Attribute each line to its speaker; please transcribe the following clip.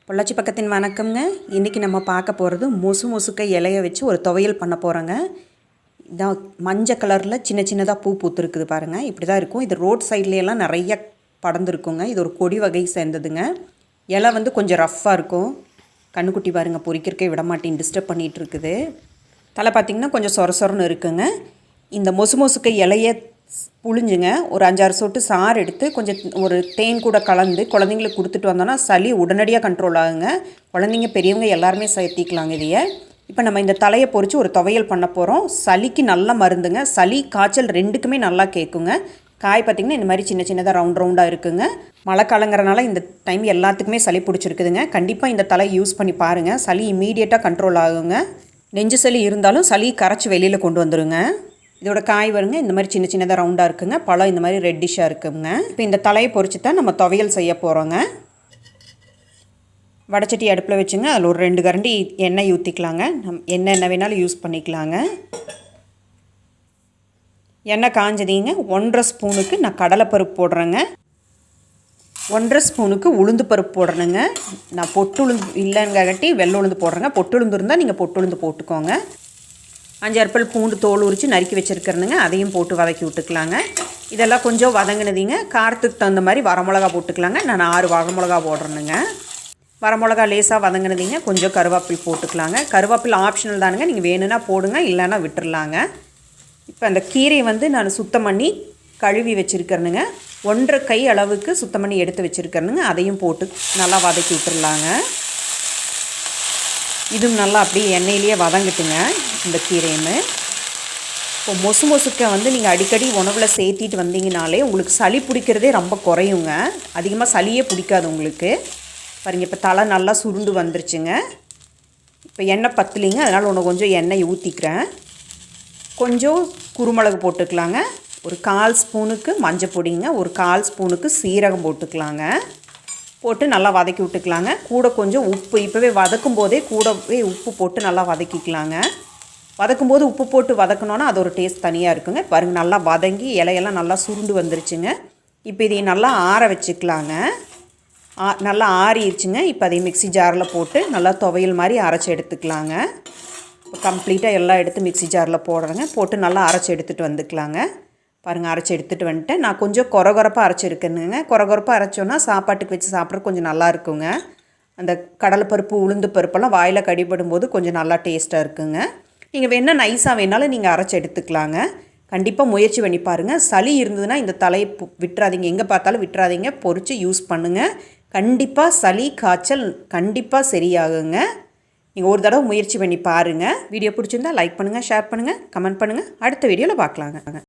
Speaker 1: பொள்ளாச்சி பக்கத்தின் வணக்கம்ங்க. இன்றைக்கி நம்ம பார்க்க போகிறது மொசுக்கை இலையை வச்சு ஒரு துவையல் பண்ண போகிறோங்க. இதான் மஞ்சள் கலரில் சின்ன சின்னதாக பூ பூத்துருக்குது பாருங்கள். இப்படி தான் இருக்கும். இது ரோட் சைட்லையெல்லாம் நிறைய படர்ந்துருக்குங்க. இது ஒரு கொடி வகை சேர்ந்ததுங்க. இலை வந்து கொஞ்சம் ரஃப்பாக இருக்கும். கண்ணுக்குட்டி பாருங்கள், பொறிக்கிறக்கே விட மாட்டேன், டிஸ்டர்ப் பண்ணிகிட்டு இருக்குது. தலை பார்த்திங்கன்னா கொஞ்சம் சொரன்னு இருக்குங்க. இந்த மொசுக்கை இலையை புழிஞ்சுங்க ஒரு 5-6 சொட்டு சாறு எடுத்து கொஞ்சம் ஒரு தேன் கூட கலந்து குழந்தைங்களுக்கு கொடுத்துட்டு வந்தோன்னா சளி உடனடியாக கண்ட்ரோல் ஆகுங்க. குழந்தைங்க பெரியவங்க எல்லாருமே சேர்த்திக்கலாங்க இதையை. இப்போ நம்ம இந்த தலையை பொறிச்சு ஒரு துவையல் பண்ண போகிறோம். சளிக்கு நல்ல மருந்துங்க. சளி காய்ச்சல் ரெண்டுக்குமே நல்லா கேட்குங்க. காய் பார்த்திங்கன்னா இந்த மாதிரி சின்ன சின்னதாக ரவுண்டாக இருக்குங்க. மழை காலங்கிறனால இந்த டைம் எல்லாத்துக்குமே சளி பிடிச்சிருக்குதுங்க. கண்டிப்பாக இந்த தலை யூஸ் பண்ணி பாருங்கள். சளி இமீடியட்டாக கண்ட்ரோல் ஆகுங்க. நெஞ்சு சளி இருந்தாலும் சளி கரைச்சி வெளியில் கொண்டு வந்துடுங்க. இதோட காய் வருங்க இந்த மாதிரி சின்ன சின்னதாக ரவுண்டாக இருக்குங்க. பழம் இந்த மாதிரி ரெட்டிஷாக இருக்குங்க. இப்போ இந்த தலையை பொறிச்சு தான் நம்ம துவையல் செய்ய போகிறோங்க. வடைச்சட்டி அடுப்பில் வச்சுங்க. அதில் ஒரு 2 கரண்டி எண்ணெய் ஊற்றிக்கலாங்க. என்ன வேணாலும் யூஸ் பண்ணிக்கலாங்க. எண்ணெய் காஞ்சதிங்க. 1.5 ஸ்பூனுக்கு நான் கடலைப்பருப்பு போடுறேங்க. 1.5 ஸ்பூனுக்கு உளுந்து பருப்பு போடுறேங்க. நான் பொட்டு உளுந்து இல்லைங்காட்டி வெள்ளை உளுந்து போடுறேங்க. பொட்டு உளுந்து இருந்தால் நீங்கள் பொட்டு உளுந்து போட்டுக்கோங்க. 5 பல் பூண்டு தோல் உரித்து நறுக்கி வச்சுருக்கிறேனுங்க. அதையும் போட்டு வதக்கி விட்டுக்கலாங்க. இதெல்லாம் கொஞ்சம் வதங்கினதிங்க. காரத்துக்கு தகுந்த மாதிரி வரமிளகா போட்டுக்கலாங்க. நான் 6 வரமிளகா போடுறேனுங்க. வரமிளகா லேசாக வதங்கினதிங்க. கொஞ்சம் கருவேப்பில் போட்டுக்கலாங்க. கருவேப்பில் ஆப்ஷனல் தானுங்க. நீங்கள் வேணும்னா போடுங்க, இல்லைன்னா விட்டுறலாங்க. இப்போ அந்த கீரையை வந்து நான் சுத்தம் பண்ணி கழுவி வச்சுருக்கிறேனுங்க. 1.5 கை அளவுக்கு சுத்தம் பண்ணி எடுத்து வச்சுருக்கிறேனுங்க. அதையும் போட்டு நல்லா வதக்கி விட்டுறலாங்க. இதுவும் நல்லா அப்படியே எண்ணெயிலேயே வதங்கிட்டுங்க இந்த கீரையுமே. இப்போ மொசுக்கை வந்து நீங்கள் அடிக்கடி உணவில் சேர்த்திட்டு வந்தீங்கனாலே உங்களுக்கு சளி பிடிக்கிறதே ரொம்ப குறையுங்க. அதிகமாக சளியே பிடிக்காது உங்களுக்கு. பாருங்கள், இப்போ தலை நல்லா சுருண்டு வந்துருச்சுங்க. இப்போ எண்ணெய் பத்தலிங்க, அதனால் ஒன்று கொஞ்சம் எண்ணெய் ஊற்றிக்கிறேன். கொஞ்சம் குருமிளகு போட்டுக்கலாங்க. ஒரு 1/4 ஸ்பூனுக்கு மஞ்சள் பொடிங்க. ஒரு 1/4 ஸ்பூனுக்கு சீரகம் போட்டுக்கலாங்க. போட்டு நல்லா வதக்கி விட்டுக்கலாங்க. கூட கொஞ்சம் உப்பு, இப்போவே வதக்கும் போதே கூடவே உப்பு போட்டு நல்லா வதக்கிக்கலாங்க. வதக்கும்போது உப்பு போட்டு வதக்கணுன்னா அது ஒரு டேஸ்ட் தனியாக இருக்குங்க. பாருங்கள், நல்லா வதங்கி இலையெல்லாம் நல்லா சுருண்டு வந்துருச்சுங்க. இப்போ இதை நல்லா ஆற வச்சுக்கலாங்க. நல்லா ஆறிடுச்சுங்க. இப்போ அதை மிக்ஸி ஜாரில் போட்டு நல்லா துவையல் மாதிரி அரைச்சி எடுத்துக்கலாங்க. இப்போ கம்ப்ளீட்டாக எல்லாம் எடுத்து மிக்ஸி ஜாரில் போடுறேங்க. போட்டு நல்லா அரைச்சி எடுத்துகிட்டு வந்துக்கலாங்க. பாருங்கள், அரைச்சி எடுத்துகிட்டு வந்துட்டேன். நான் கொஞ்சம் கொரகொரப்பாக அரைச்சிருக்கேனுங்க. கொரகொரப்பாக அரைச்சோன்னா சாப்பாட்டுக்கு வச்சு சாப்பிட்றது கொஞ்சம் நல்லா இருக்குங்க. அந்த கடலைப்பருப்பு உளுந்து பருப்பெல்லாம் வாயில் கடிபடும் போது கொஞ்சம் நல்லா டேஸ்ட்டாக இருக்குங்க. நீங்கள் வேணால் நைஸாக வேணாலும் நீங்கள் அரைச்சி எடுத்துக்கலாங்க. கண்டிப்பாக முயற்சி பண்ணி பாருங்கள். சளி இருந்ததுன்னா இந்த தலையை விட்டுறாதீங்க. எங்கே பார்த்தாலும் விட்டுறாதீங்க. பொறிச்சு யூஸ் பண்ணுங்கள். கண்டிப்பாக சளி காய்ச்சல் கண்டிப்பாக சரியாகுங்க. நீங்கள் ஒரு தடவை முயற்சி பண்ணி பாருங்கள். வீடியோ பிடிச்சிருந்தால் லைக் பண்ணுங்கள், ஷேர் பண்ணுங்கள், கமெண்ட் பண்ணுங்கள். அடுத்த வீடியோவில் பார்க்கலாங்க.